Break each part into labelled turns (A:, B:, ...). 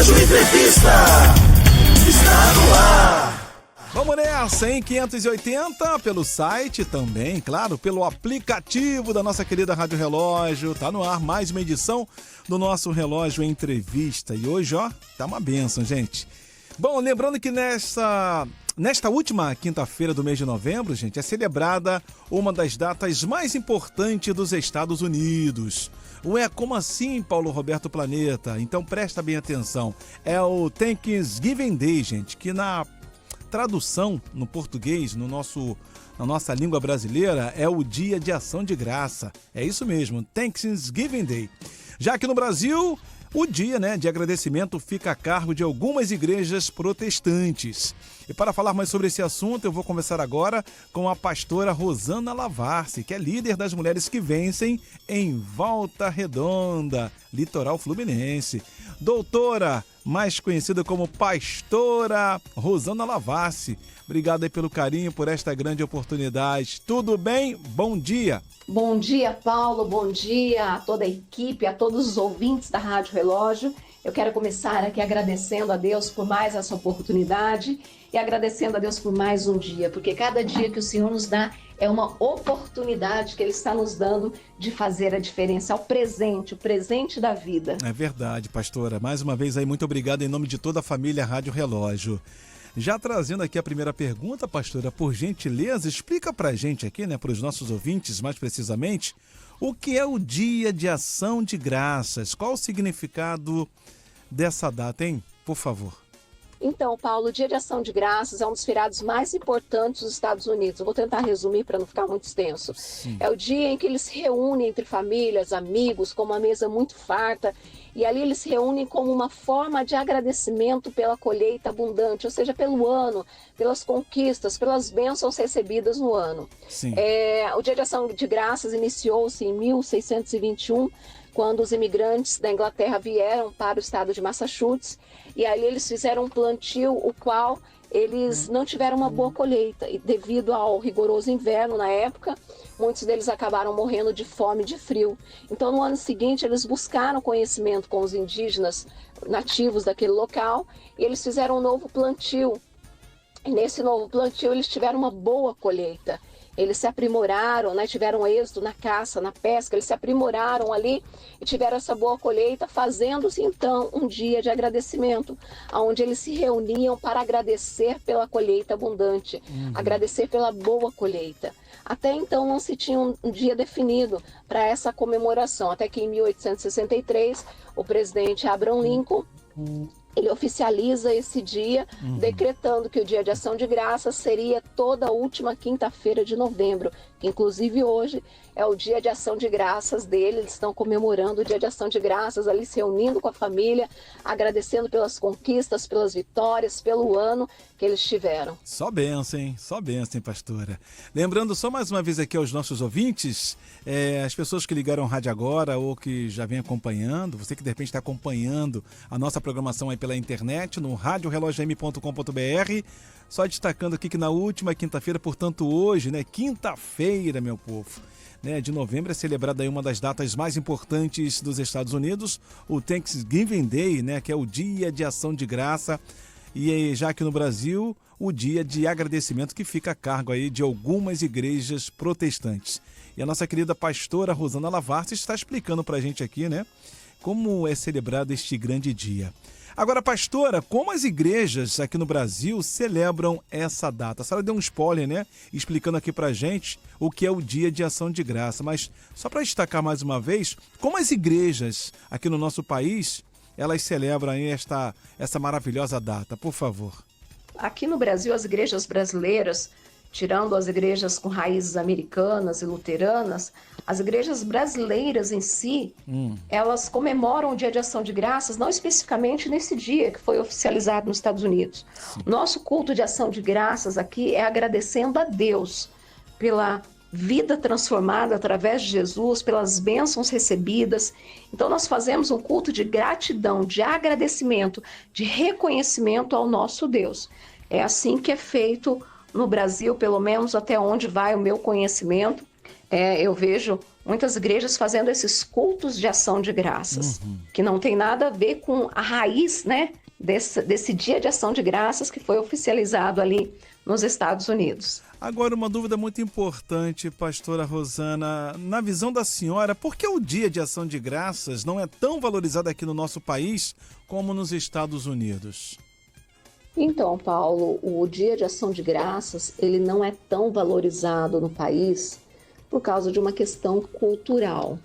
A: Relógio Entrevista está no ar.
B: Vamos nessa, hein? 580 pelo site também, claro, pelo aplicativo da nossa querida Rádio Relógio. Tá no ar mais uma edição do nosso Relógio Entrevista. E hoje, ó, tá uma bênção, gente. Bom, lembrando que nesta última quinta-feira do mês de novembro, gente, é celebrada uma das datas mais importantes dos Estados Unidos. Ué, como assim, Paulo Roberto Planeta? Então presta bem atenção. É o Thanksgiving Day, gente, que na tradução no português, na nossa língua brasileira, é o Dia de Ação de Graça. É isso mesmo, Thanksgiving Day. Já que no Brasil, o dia, de agradecimento fica a cargo de algumas igrejas protestantes. E para falar mais sobre esse assunto, eu vou conversar agora com a pastora Rosana Lavarce, que é líder das Mulheres que Vencem em Volta Redonda, litoral fluminense. Doutora, mais conhecida como pastora Rosana Lavarce, obrigado aí pelo carinho, por esta grande oportunidade. Tudo bem? Bom dia.
C: Bom dia, Paulo. Bom dia a toda a equipe, a todos os ouvintes da Rádio Relógio. Eu quero começar aqui agradecendo a Deus por mais essa oportunidade e agradecendo a Deus por mais um dia, porque cada dia que o Senhor nos dá é uma oportunidade que Ele está nos dando de fazer a diferença, o presente da vida.
B: É verdade, pastora. Mais uma vez aí, muito obrigado em nome de toda a família Rádio Relógio. Já trazendo aqui a primeira pergunta, pastora, por gentileza, explica pra gente aqui, para os nossos ouvintes, mais precisamente, o que é o Dia de Ação de Graças? Qual o significado dessa data, hein? Por favor.
C: Então, Paulo, o Dia de Ação de Graças é um dos feriados mais importantes dos Estados Unidos. Eu vou tentar resumir para não ficar muito extenso.
B: Sim.
C: É o dia em que eles se reúnem entre famílias, amigos, com uma mesa muito farta. E ali eles se reúnem como uma forma de agradecimento pela colheita abundante, ou seja, pelo ano, pelas conquistas, pelas bênçãos recebidas no ano.
B: Sim.
C: O Dia de Ação de Graças iniciou-se em 1621, quando os imigrantes da Inglaterra vieram para o estado de Massachusetts, e ali eles fizeram um plantio, o qual eles não tiveram uma boa colheita, e devido ao rigoroso inverno na época, muitos deles acabaram morrendo de fome e de frio. Então, no ano seguinte, eles buscaram conhecimento com os indígenas nativos daquele local, e eles fizeram um novo plantio. E nesse novo plantio, eles tiveram uma boa colheita. Eles se aprimoraram, tiveram êxito na caça, na pesca, eles se aprimoraram ali e tiveram essa boa colheita, fazendo-se então um dia de agradecimento, onde eles se reuniam para agradecer pela colheita abundante, agradecer pela boa colheita. Até então não se tinha um dia definido para essa comemoração, até que em 1863 o presidente Abraham Lincoln ele oficializa esse dia, decretando que o Dia de Ação de Graças seria toda a última quinta-feira de novembro, que inclusive hoje é o Dia de Ação de Graças dele. Eles estão comemorando o Dia de Ação de Graças, ali se reunindo com a família, agradecendo pelas conquistas, pelas vitórias, pelo ano que eles tiveram.
B: Só bênção, hein? Só bênção, hein, pastora? Lembrando só mais uma vez aqui aos nossos ouvintes, as pessoas que ligaram o rádio agora ou que já vem acompanhando, você que de repente está acompanhando a nossa programação aí pela internet, no radiorelogem.com.br, só destacando aqui que na última quinta-feira, portanto hoje, quinta-feira, meu povo, de novembro, é celebrada aí uma das datas mais importantes dos Estados Unidos, o Thanksgiving Day, que é o Dia de Ação de Graça, e já aqui no Brasil, o dia de agradecimento que fica a cargo aí de algumas igrejas protestantes. E a nossa querida pastora Rosana Lavarce está explicando pra gente aqui, como é celebrado este grande dia. Agora, pastora, como as igrejas aqui no Brasil celebram essa data? A senhora deu um spoiler, explicando aqui pra gente o que é o Dia de Ação de Graça. Mas, só para destacar mais uma vez, como as igrejas aqui no nosso país, elas celebram aí essa maravilhosa data, por favor.
C: Aqui no Brasil, as igrejas brasileiras, tirando as igrejas com raízes americanas e luteranas, as igrejas brasileiras em si, elas comemoram o Dia de Ação de Graças, não especificamente nesse dia que foi oficializado nos Estados Unidos.
B: Sim.
C: Nosso culto de ação de graças aqui é agradecendo a Deus pela vida transformada através de Jesus, pelas bênçãos recebidas. Então nós fazemos um culto de gratidão, de agradecimento, de reconhecimento ao nosso Deus. É assim que é feito no Brasil, pelo menos até onde vai o meu conhecimento. Eu vejo muitas igrejas fazendo esses cultos de ação de graças, que não tem nada a ver com a raiz, né, desse dia de ação de graças que foi oficializado ali nos Estados Unidos.
B: Agora, uma dúvida muito importante, pastora Rosana. Na visão da senhora, por que o dia de ação de graças não é tão valorizado aqui no nosso país como nos Estados Unidos?
C: Então, Paulo, o dia de ação de graças, ele não é tão valorizado no país por causa de uma questão cultural.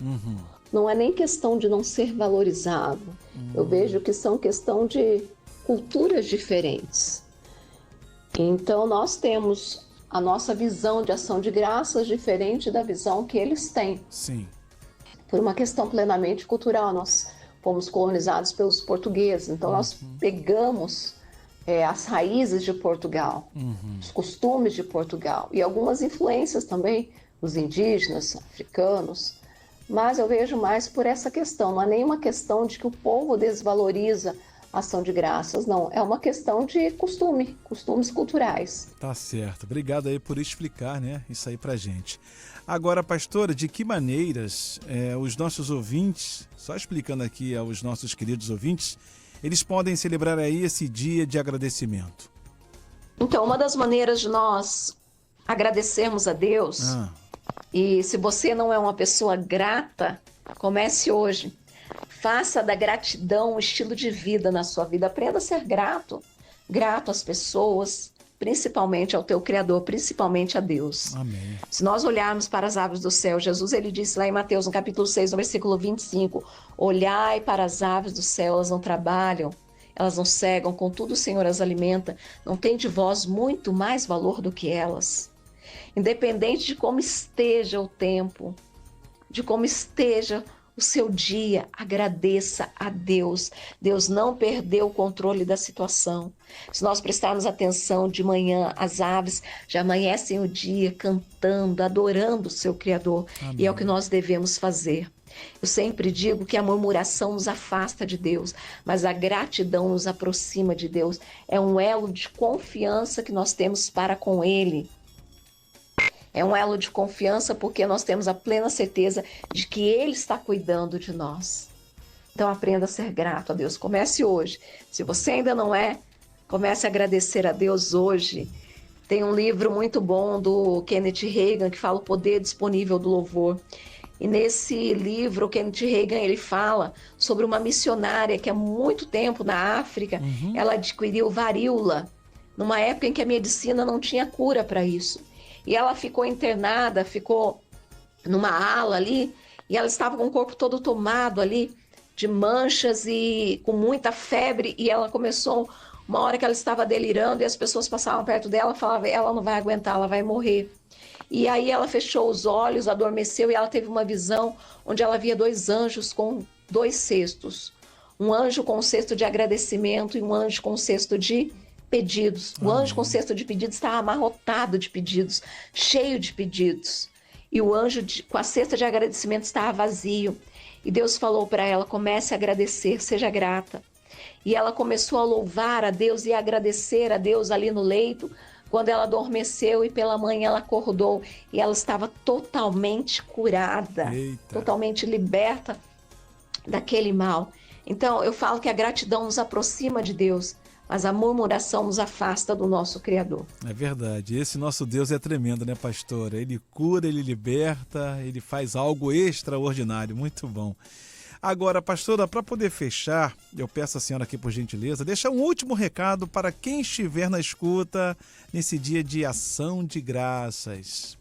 C: Não é nem questão de não ser valorizado. Eu vejo que são questão de culturas diferentes. Então, nós temos a nossa visão de ação de graças diferente da visão que eles têm.
B: Sim.
C: Por uma questão plenamente cultural. Nós fomos colonizados pelos portugueses, então nós pegamos as raízes de Portugal, os costumes de Portugal e algumas influências também dos indígenas, africanos, mas eu vejo mais por essa questão. Não é nenhuma questão de que o povo desvaloriza a ação de graças, não. É uma questão de costumes culturais.
B: Tá certo. Obrigado aí por explicar, né, isso aí pra gente. Agora, pastora, de que maneiras os nossos ouvintes, só explicando aqui aos nossos queridos ouvintes, eles podem celebrar aí esse dia de agradecimento?
C: Então, uma das maneiras de nós agradecermos a Deus, e se você não é uma pessoa grata, comece hoje. Faça da gratidão um estilo de vida na sua vida. Aprenda a ser grato. Grato às pessoas, principalmente ao teu Criador, principalmente a Deus.
B: Amém.
C: Se nós olharmos para as aves do céu, Jesus ele disse lá em Mateus, no capítulo 6, no versículo 25, olhai para as aves do céu, elas não trabalham, elas não cegam, contudo o Senhor as alimenta. Não tem de vós muito mais valor do que elas. Independente de como esteja o tempo, de como esteja o seu dia, agradeça a Deus. Deus não perdeu o controle da situação. Se nós prestarmos atenção de manhã, as aves já amanhecem o dia cantando, adorando o seu Criador. Amém. E é o que nós devemos fazer. Eu sempre digo que a murmuração nos afasta de Deus, mas a gratidão nos aproxima de Deus. É um elo de confiança que nós temos para com Ele. É um elo de confiança porque nós temos a plena certeza de que Ele está cuidando de nós. Então aprenda a ser grato a Deus. Comece hoje. Se você ainda não é, comece a agradecer a Deus hoje. Tem um livro muito bom do Kenneth Hagin que fala o poder disponível do louvor. E nesse livro, o Kenneth Hagin ele fala sobre uma missionária que há muito tempo na África, ela adquiriu varíola, numa época em que a medicina não tinha cura para isso. E ela ficou internada, ficou numa ala ali, e ela estava com o corpo todo tomado ali, de manchas e com muita febre, e ela começou, uma hora que ela estava delirando, e as pessoas passavam perto dela e falavam, ela não vai aguentar, ela vai morrer. E aí ela fechou os olhos, adormeceu, e ela teve uma visão onde ela via 2 anjos com 2 cestos. Um anjo com um cesto de agradecimento e um anjo com um cesto de pedidos. O anjo com o cesto de pedidos estava amarrotado de pedidos, cheio de pedidos. E o anjo com a cesta de agradecimento estava vazio. E Deus falou para ela, comece a agradecer, seja grata. E ela começou a louvar a Deus e a agradecer a Deus ali no leito, quando ela adormeceu e pela manhã ela acordou e ela estava totalmente curada, totalmente liberta daquele mal. Então eu falo que a gratidão nos aproxima de Deus, mas a murmuração nos afasta do nosso Criador.
B: É verdade. Esse nosso Deus é tremendo, né, pastora? Ele cura, ele liberta, ele faz algo extraordinário. Muito bom. Agora, pastora, para poder fechar, eu peço à senhora aqui, por gentileza, deixar um último recado para quem estiver na escuta nesse dia de ação de graças.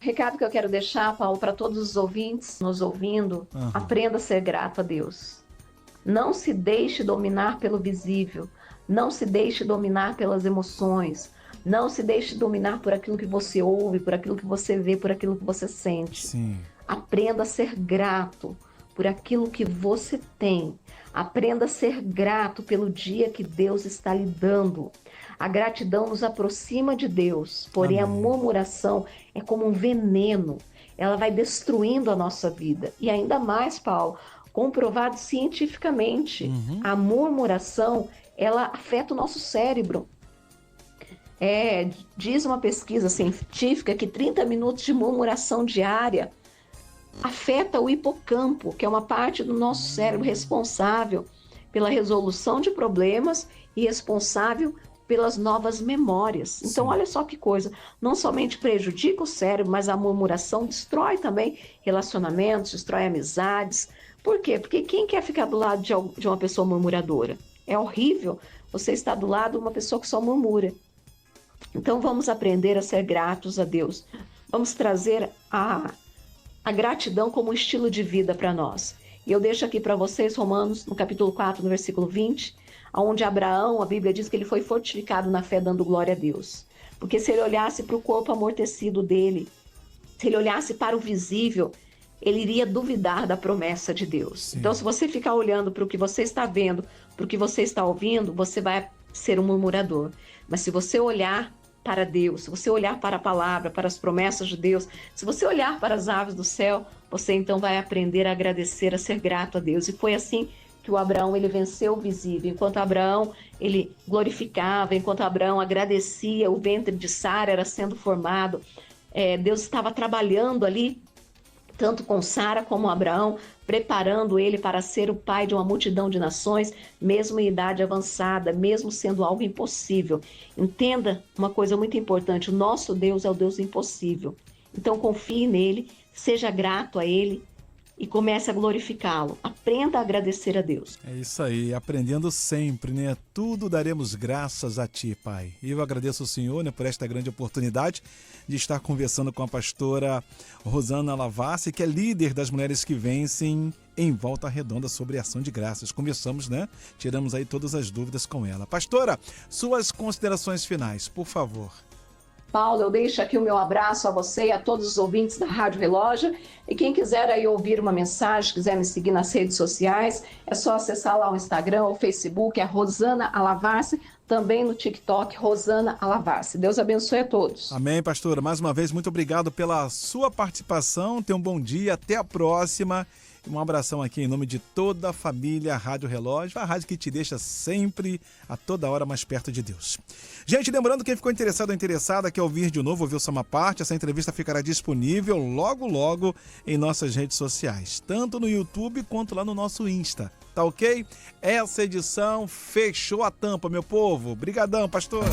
C: O recado que eu quero deixar, Paulo, para todos os ouvintes nos ouvindo, aprenda a ser grato a Deus. Não se deixe dominar pelo visível. Não se deixe dominar pelas emoções. Não se deixe dominar por aquilo que você ouve, por aquilo que você vê, por aquilo que você sente.
B: Sim.
C: Aprenda a ser grato por aquilo que você tem. Aprenda a ser grato pelo dia que Deus está lhe dando. A gratidão nos aproxima de Deus, porém a murmuração é como um veneno. Ela vai destruindo a nossa vida. E ainda mais, Paulo, comprovado cientificamente, a murmuração ela afeta o nosso cérebro. Diz uma pesquisa científica que 30 minutos de murmuração diária afeta o hipocampo, que é uma parte do nosso cérebro responsável pela resolução de problemas e responsável pelas novas memórias. Então, olha só que coisa, não somente prejudica o cérebro, mas a murmuração destrói também relacionamentos, destrói amizades. Por quê? Porque quem quer ficar do lado de uma pessoa murmuradora? É horrível você estar do lado de uma pessoa que só murmura. Então, vamos aprender a ser gratos a Deus. Vamos trazer a gratidão como estilo de vida para nós. E eu deixo aqui para vocês Romanos, no capítulo 4, no versículo 20, onde Abraão, a Bíblia diz que ele foi fortificado na fé, dando glória a Deus. Porque se ele olhasse para o corpo amortecido dele, se ele olhasse para o visível, ele iria duvidar da promessa de Deus. Sim. Então, se você ficar olhando para o que você está vendo, para o que você está ouvindo, você vai ser um murmurador. Mas se você olhar para Deus, se você olhar para a palavra, para as promessas de Deus, se você olhar para as aves do céu, você então vai aprender a agradecer, a ser grato a Deus. E foi assim que o Abraão, ele venceu o visível. Enquanto Abraão, ele glorificava, enquanto Abraão agradecia, o ventre de Sara era sendo formado, Deus estava trabalhando ali, tanto com Sara como Abraão, preparando ele para ser o pai de uma multidão de nações, mesmo em idade avançada, mesmo sendo algo impossível. Entenda uma coisa muito importante, o nosso Deus é o Deus impossível. Então confie nele, seja grato a ele e comece a glorificá-lo. Aprenda a agradecer a Deus.
B: É isso aí, aprendendo sempre, né? Tudo daremos graças a Ti, Pai. E eu agradeço ao Senhor, né, por esta grande oportunidade de estar conversando com a pastora Rosana Lavassi, que é líder das Mulheres que Vencem em Volta Redonda sobre ação de graças. Conversamos, né? Tiramos aí todas as dúvidas com ela. Pastora, suas considerações finais, por favor.
C: Paulo, eu deixo aqui o meu abraço a você e a todos os ouvintes da Rádio Relógio. E quem quiser aí ouvir uma mensagem, quiser me seguir nas redes sociais, é só acessar lá o Instagram, o Facebook, a Rosana Alavassi, também no TikTok, Rosana Alavassi. Deus abençoe a todos.
B: Amém, pastora. Mais uma vez, muito obrigado pela sua participação. Tenha um bom dia, até a próxima. Um abração aqui em nome de toda a família Rádio Relógio, a rádio que te deixa sempre, a toda hora, mais perto de Deus. Gente, lembrando, quem ficou interessado ou interessada, quer ouvir de novo, ouvir só uma parte, essa entrevista ficará disponível logo, logo em nossas redes sociais, tanto no YouTube quanto lá no nosso Insta, tá ok? Essa edição fechou a tampa, meu povo. Brigadão, pastor.